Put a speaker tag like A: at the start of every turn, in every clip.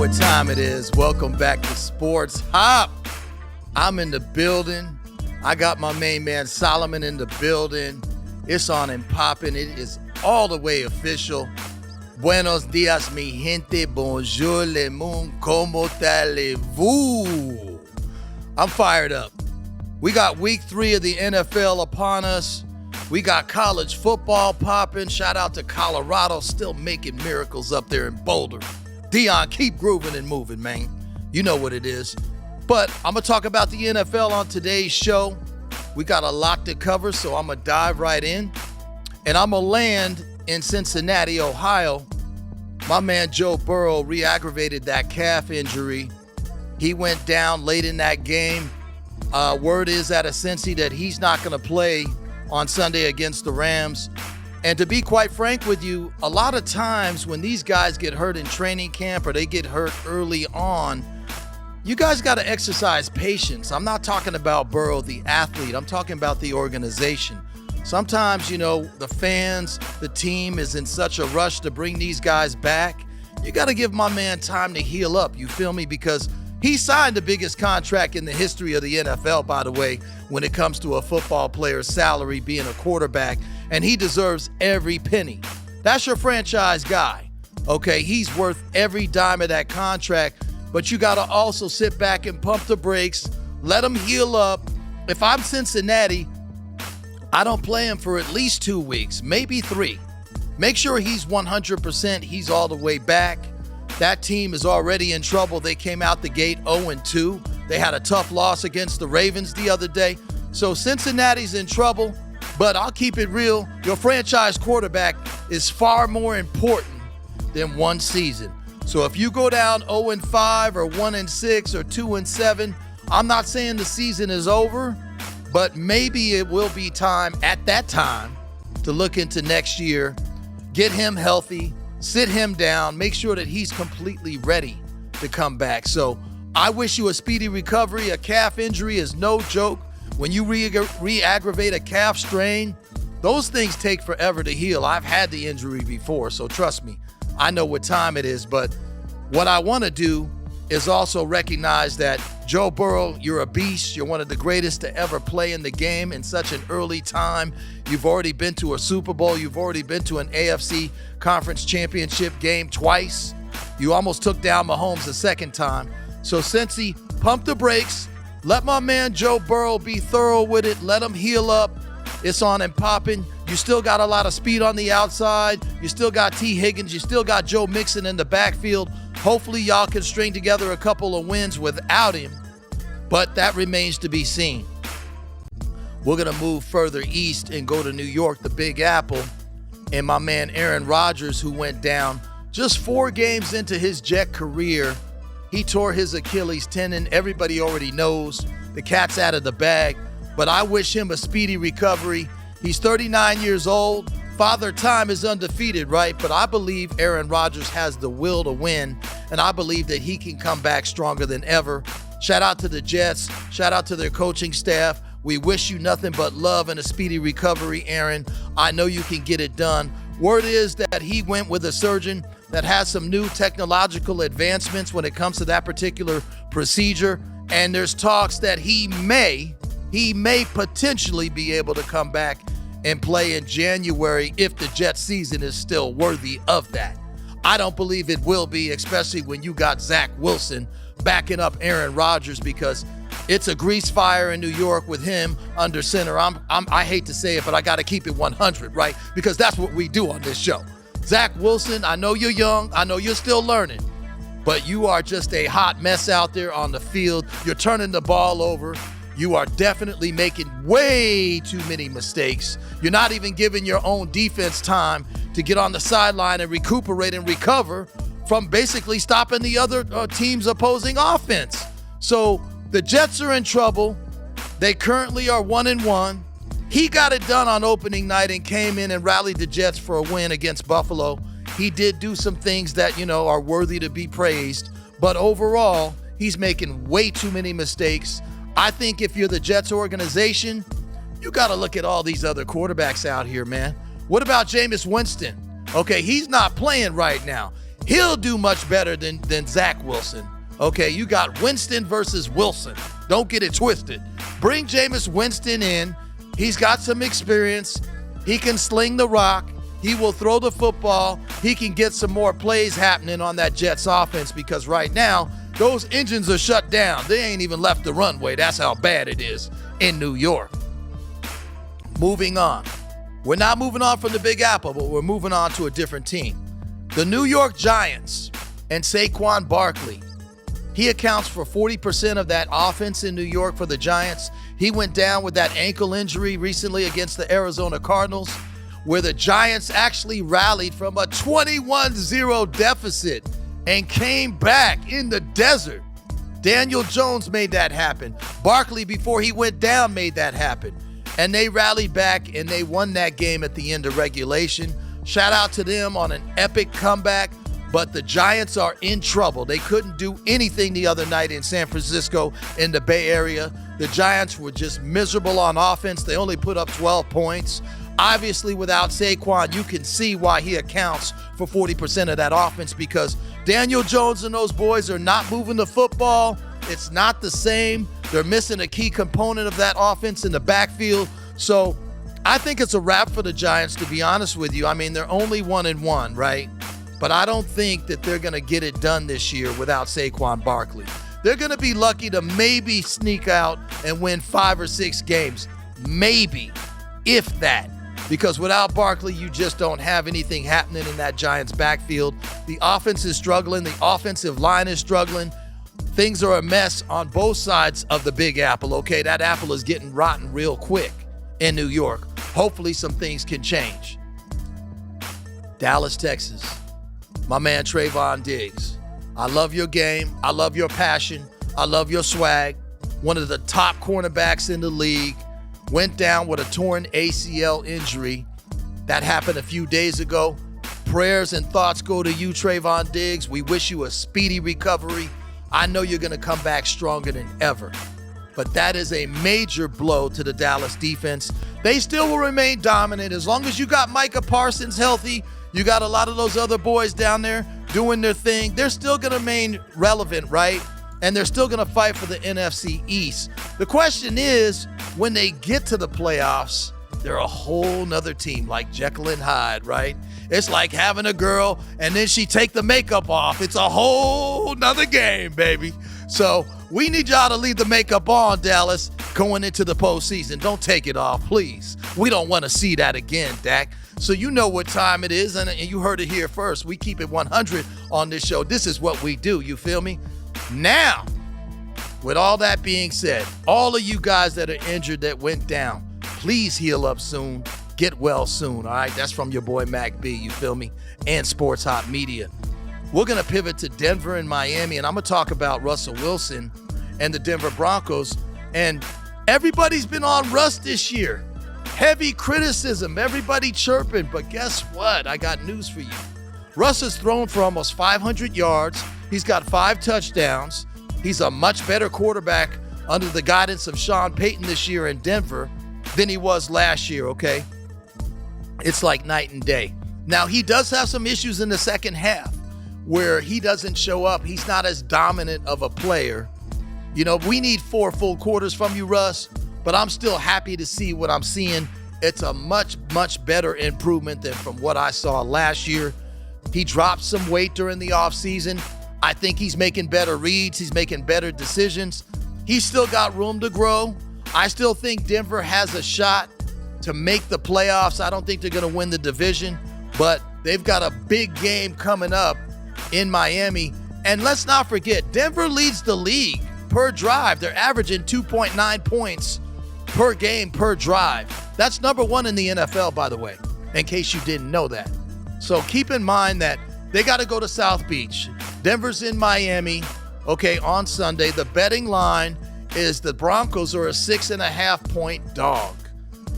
A: what time it is. Welcome back to Sports Hop. I'm in the building. I got my main man Solomon in the building. It's on and popping. It is all the way official. Buenos dias, mi gente. Bonjour, le monde. Como allez-vous? I'm fired up. We got week 3 of the NFL upon us. We got college football popping. Shout out to Colorado, still making miracles up there in Boulder. Dion, keep grooving and moving, man. You know what it is. But I'm going to talk about the NFL on today's show. We got a lot to cover, so I'm going to dive right in. And I'm going to land in Cincinnati, Ohio. My man Joe Burrow re-aggravated that calf injury. He went down late in that game. Word is out of Cincy that he's not going to play on Sunday against the Rams. And to be quite frank with you, a lot of times when these guys get hurt in training camp or they get hurt early on, you guys got to exercise patience. I'm not talking about Burrow, the athlete. I'm talking about the organization. Sometimes, the fans, the team is in such a rush to bring these guys back. You got to give my man time to heal up. You feel me? Because he signed the biggest contract in the history of the NFL, by the way, when it comes to a football player's salary being a quarterback, and he deserves every penny. That's your franchise guy, okay? He's worth every dime of that contract, but you got to also sit back and pump the brakes, let him heal up. If I'm Cincinnati, I don't play him for at least 2 weeks, maybe 3. Make sure he's 100%, he's all the way back. That team is already in trouble. They came out the gate 0-2. They had a tough loss against the Ravens the other day. So Cincinnati's in trouble, but I'll keep it real. Your franchise quarterback is far more important than one season. So if you go down 0-5 or 1-6 or 2-7, I'm not saying the season is over, but maybe it will be time at that time to look into next year, get him healthy, sit him down, make sure that he's completely ready to come back. So I wish you a speedy recovery. A calf injury is no joke. When you re-aggravate a calf strain, those things take forever to heal. I've had the injury before, so trust me, I know what time it is. But what I want to do is also recognize that Joe Burrow, you're a beast. You're one of the greatest to ever play in the game in such an early time. You've already been to a Super Bowl. You've already been to an AFC Conference Championship game twice. You almost took down Mahomes the second time. So Cincy, pump the brakes. Let my man Joe Burrow be thorough with it. Let him heal up. It's on and popping. You still got a lot of speed on the outside. You still got T. Higgins. You still got Joe Mixon in the backfield. Hopefully y'all can string together a couple of wins without him, but that remains to be seen. We're going to move further east and go to New York, the Big Apple, and my man Aaron Rodgers, who went down just 4 games into his Jet career. He tore his Achilles tendon. Everybody already knows the cat's out of the bag, but I wish him a speedy recovery. He's 39 years old. Father Time is undefeated, right? But I believe Aaron Rodgers has the will to win, and I believe that he can come back stronger than ever. Shout out to the Jets. Shout out to their coaching staff. We wish you nothing but love and a speedy recovery, Aaron. I know you can get it done. Word is that he went with a surgeon that has some new technological advancements when it comes to that particular procedure, and there's talks that he may potentially be able to come back and play in January if the Jets season is still worthy of that. I don't believe it will be, especially when you got Zach Wilson backing up Aaron Rodgers, because it's a grease fire in New York with him under center. I hate to say it, but I got to keep it 100, right? Because that's what we do on this show. Zach Wilson, I know you're young. I know you're still learning, but you are just a hot mess out there on the field. You're turning the ball over. You are definitely making way too many mistakes. You're not even giving your own defense time to get on the sideline and recuperate and recover from basically stopping the other team's opposing offense. So the Jets are in trouble. They currently are 1-1. He got it done on opening night and came in and rallied the Jets for a win against Buffalo. He did do some things that, are worthy to be praised. But overall, he's making way too many mistakes. I think if you're the Jets organization, you got to look at all these other quarterbacks out here, man. What about Jameis Winston? Okay, he's not playing right now. He'll do much better than Zach Wilson. Okay, you got Winston versus Wilson. Don't get it twisted. Bring Jameis Winston in. He's got some experience. He can sling the rock. He will throw the football. He can get some more plays happening on that Jets offense because right now, those engines are shut down. They ain't even left the runway. That's how bad it is in New York. Moving on. We're not moving on from the Big Apple, but we're moving on to a different team. The New York Giants and Saquon Barkley. He accounts for 40% of that offense in New York for the Giants. He went down with that ankle injury recently against the Arizona Cardinals, where the Giants actually rallied from a 21-0 deficit and came back in the desert. Daniel Jones made that happen. Barkley, before he went down, made that happen. And they rallied back and they won that game at the end of regulation. Shout out to them on an epic comeback. But the Giants are in trouble. They couldn't do anything the other night in San Francisco in the Bay Area. The Giants were just miserable on offense. They only put up 12 points. Obviously, without Saquon, you can see why he accounts for 40% of that offense because Daniel Jones and those boys are not moving the football. It's not the same. They're missing a key component of that offense in the backfield. So I think it's a wrap for the Giants, to be honest with you. I mean, they're only 1-1, right? But I don't think that they're going to get it done this year without Saquon Barkley. They're going to be lucky to maybe sneak out and win 5 or 6 games. Maybe, if that. Because without Barkley, you just don't have anything happening in that Giants backfield. The offense is struggling. The offensive line is struggling. Things are a mess on both sides of the Big Apple, okay? That apple is getting rotten real quick in New York. Hopefully some things can change. Dallas, Texas. My man Trevon Diggs. I love your game. I love your passion. I love your swag. One of the top cornerbacks in the league. Went down with a torn ACL injury. That happened a few days ago. Prayers and thoughts go to you, Trevon Diggs. We wish you a speedy recovery. I know you're going to come back stronger than ever. But that is a major blow to the Dallas defense. They still will remain dominant as long as you got Micah Parsons healthy. You got a lot of those other boys down there doing their thing. They're still going to remain relevant, right? And they're still going to fight for the NFC East. The question is, when they get to the playoffs, they're a whole nother team, like Jekyll and Hyde, right? It's like having a girl and then she take the makeup off. It's a whole nother game, baby. So we need y'all to leave the makeup on, Dallas, going into the postseason. Don't take it off, please. We don't want to see that again, Dak. So you know what time it is, and you heard it here first. We keep it 100 on this show. This is what we do, you feel me? Now, with all that being said, all of you guys that are injured that went down, please heal up soon. Get well soon, all right? That's from your boy Mac B, you feel me? And Sports Hot Media. We're going to pivot to Denver and Miami, and I'm going to talk about Russell Wilson and the Denver Broncos. And everybody's been on Russ this year. Heavy criticism, everybody chirping, but guess what? I got news for you. Russ has thrown for almost 500 yards. He's got 5 touchdowns. He's a much better quarterback under the guidance of Sean Payton this year in Denver than he was last year, okay? It's like night and day. Now, he does have some issues in the second half where he doesn't show up. He's not as dominant of a player. You know, we need 4 full quarters from you, Russ. But I'm still happy to see what I'm seeing. It's a much, much better improvement than from what I saw last year. He dropped some weight during the offseason. I think he's making better reads. He's making better decisions. He's still got room to grow. I still think Denver has a shot to make the playoffs. I don't think they're going to win the division, but they've got a big game coming up in Miami. And let's not forget, Denver leads the league per drive. They're averaging 2.9 points per game, per drive. That's number 1 in the NFL, by the way, in case you didn't know that. So keep in mind that they got to go to South Beach. Denver's in Miami, okay, on Sunday. The betting line is the Broncos are a 6.5-point dog.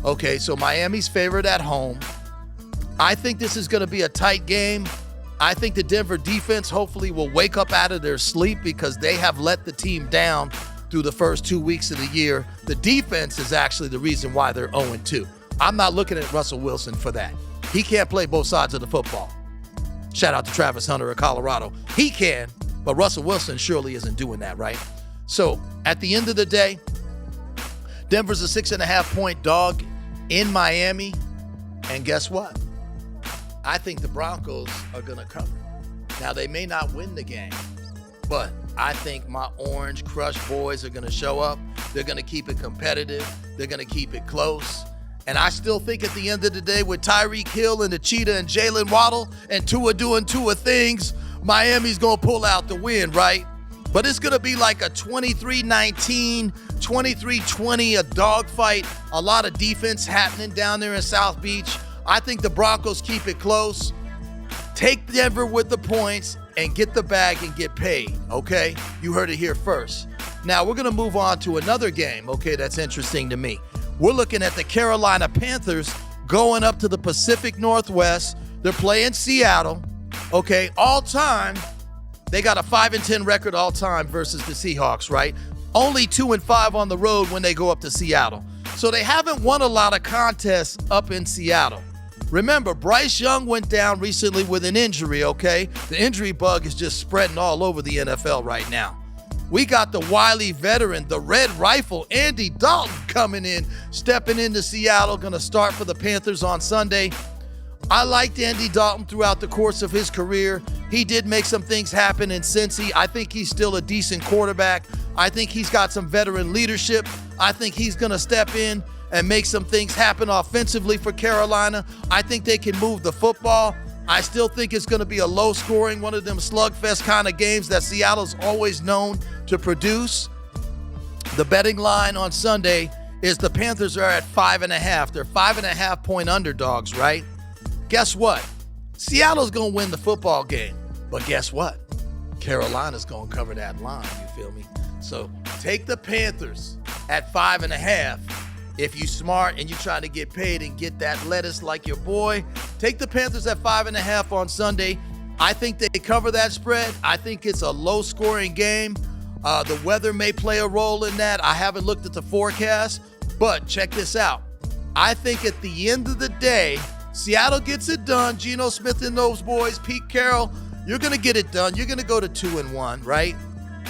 A: Okay, so Miami's favored at home. I think this is going to be a tight game. I think the Denver defense hopefully will wake up out of their sleep because they have let the team down through the first 2 weeks of the year. The defense is actually the reason why they're 0-2. I'm not looking at Russell Wilson for that. He can't play both sides of the football. Shout out to Travis Hunter of Colorado. He can, but Russell Wilson surely isn't doing that, right? So at the end of the day, Denver's a 6.5-point dog in Miami. And guess what? I think the Broncos are going to cover. Now, they may not win the game, but I think my Orange Crush boys are going to show up. They're going to keep it competitive. They're going to keep it close. And I still think at the end of the day, with Tyreek Hill and the Cheetah and Jalen Waddle and Tua doing Tua things, Miami's going to pull out the win, right? But it's going to be like a 23-19, 23-20, a dogfight, a lot of defense happening down there in South Beach. I think the Broncos keep it close. Take Denver with the points and get the bag and get paid, okay? You heard it here first. Now, we're going to move on to another game, okay, that's interesting to me. We're looking at the Carolina Panthers going up to the Pacific Northwest. They're playing Seattle, okay? All time, they got a 5-10 record all time versus the Seahawks, right? Only 2-5 on the road when they go up to Seattle. So they haven't won a lot of contests up in Seattle. Remember, Bryce Young went down recently with an injury, okay? The injury bug is just spreading all over the NFL right now. We got the wily veteran, the Red Rifle, Andy Dalton coming in, stepping into Seattle, going to start for the Panthers on Sunday. I liked Andy Dalton throughout the course of his career. He did make some things happen in Cincy. I think he's still a decent quarterback. I think he's got some veteran leadership. I think he's going to step in and make some things happen offensively for Carolina. I think they can move the football. I still think it's going to be a low-scoring, one of them slugfest kind of games that Seattle's always known to produce. The betting line on Sunday is the Panthers are at 5.5. They're 5.5-point underdogs, right? Guess what? Seattle's going to win the football game. But guess what? Carolina's going to cover that line, you feel me? So take the Panthers at 5.5. If you smart and you trying to get paid and get that lettuce like your boy, take the Panthers at 5.5 on Sunday. I think they cover that spread. I think it's a low-scoring game. The weather may play a role in that. I haven't looked at the forecast, but check this out. I think at the end of the day, Seattle gets it done. Geno Smith and those boys, Pete Carroll, you're going to get it done. You're going to go to 2-1, right?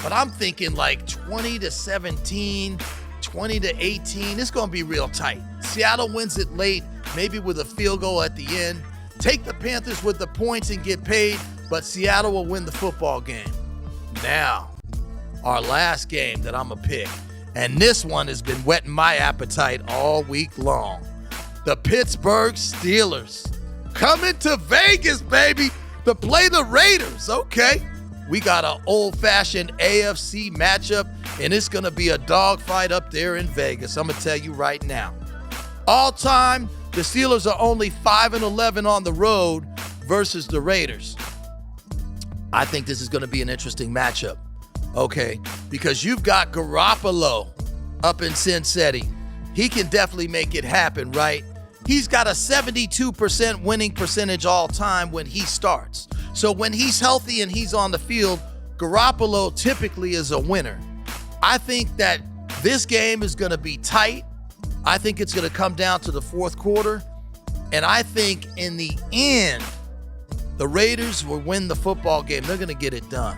A: But I'm thinking like 20-17, 20-18. It's going to be real tight. Seattle wins it late, maybe with a field goal at the end. Take the Panthers with the points and get paid, but Seattle will win the football game. Now, our last game that I'm going to pick, and this one has been whetting my appetite all week long. The Pittsburgh Steelers coming to Vegas, baby, to play the Raiders. Okay, we got an old-fashioned AFC matchup, and it's going to be a dogfight up there in Vegas. I'm going to tell you right now. All time, the Steelers are only 5-11 on the road versus the Raiders. I think this is going to be an interesting matchup, okay, because you've got Garoppolo up in Sin City. He can definitely make it happen, right? He's got a 72% winning percentage all time when he starts. So when he's healthy and he's on the field, Garoppolo typically is a winner. I think that this game is going to be tight. I think it's going to come down to the fourth quarter. And I think in the end, the Raiders will win the football game. They're going to get it done.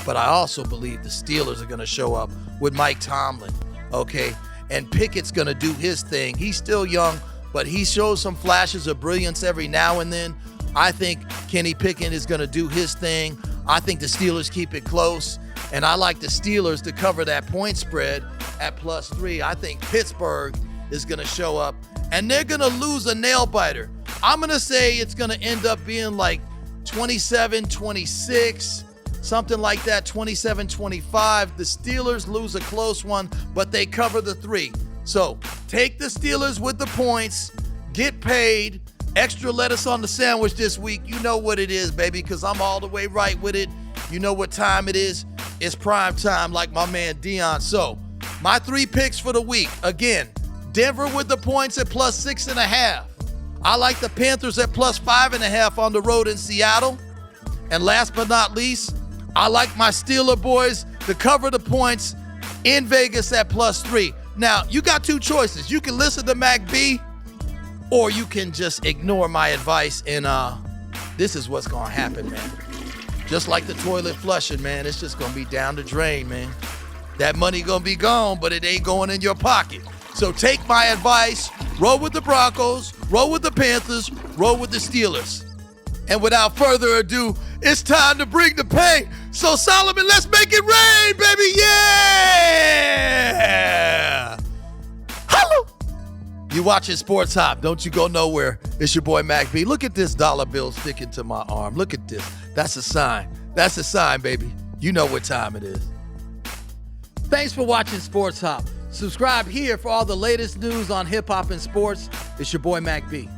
A: But I also believe the Steelers are going to show up with Mike Tomlin, okay? And Pickett's going to do his thing. He's still young, but he shows some flashes of brilliance every now and then. I think Kenny Pickett is going to do his thing. I think the Steelers keep it close. And I like the Steelers to cover that point spread at +3. I think Pittsburgh is going to show up, and they're going to lose a nail-biter. I'm going to say it's going to end up being like 27-26, something like that, 27-25. The Steelers lose a close one, but they cover the 3. So take the Steelers with the points, get paid, extra lettuce on the sandwich this week. You know what it is, baby, because I'm all the way right with it. You know what time it is. It's prime time like my man Dion. So my 3 picks for the week. Again, Denver with the points at +6.5. I like the Panthers at +5.5 on the road in Seattle. And last but not least, I like my Steeler boys to cover the points in Vegas at +3. Now, you got 2 choices. You can listen to Mac B, or you can just ignore my advice and this is what's going to happen, man. Just like the toilet flushing, man. It's just going to be down the drain, man. That money going to be gone, but it ain't going in your pocket. So take my advice. Roll with the Broncos. Roll with the Panthers. Roll with the Steelers. And without further ado, it's time to bring the pain. So, Solomon, let's make it rain, baby. Yeah! Hello! You watching Sports Hop. Don't you go nowhere. It's your boy, Mac B. Look at this dollar bill sticking to my arm. Look at this. That's a sign. That's a sign, baby. You know what time it is. Thanks for watching Sports Hop. Subscribe here for all the latest news on hip-hop and sports. It's your boy, Mac B.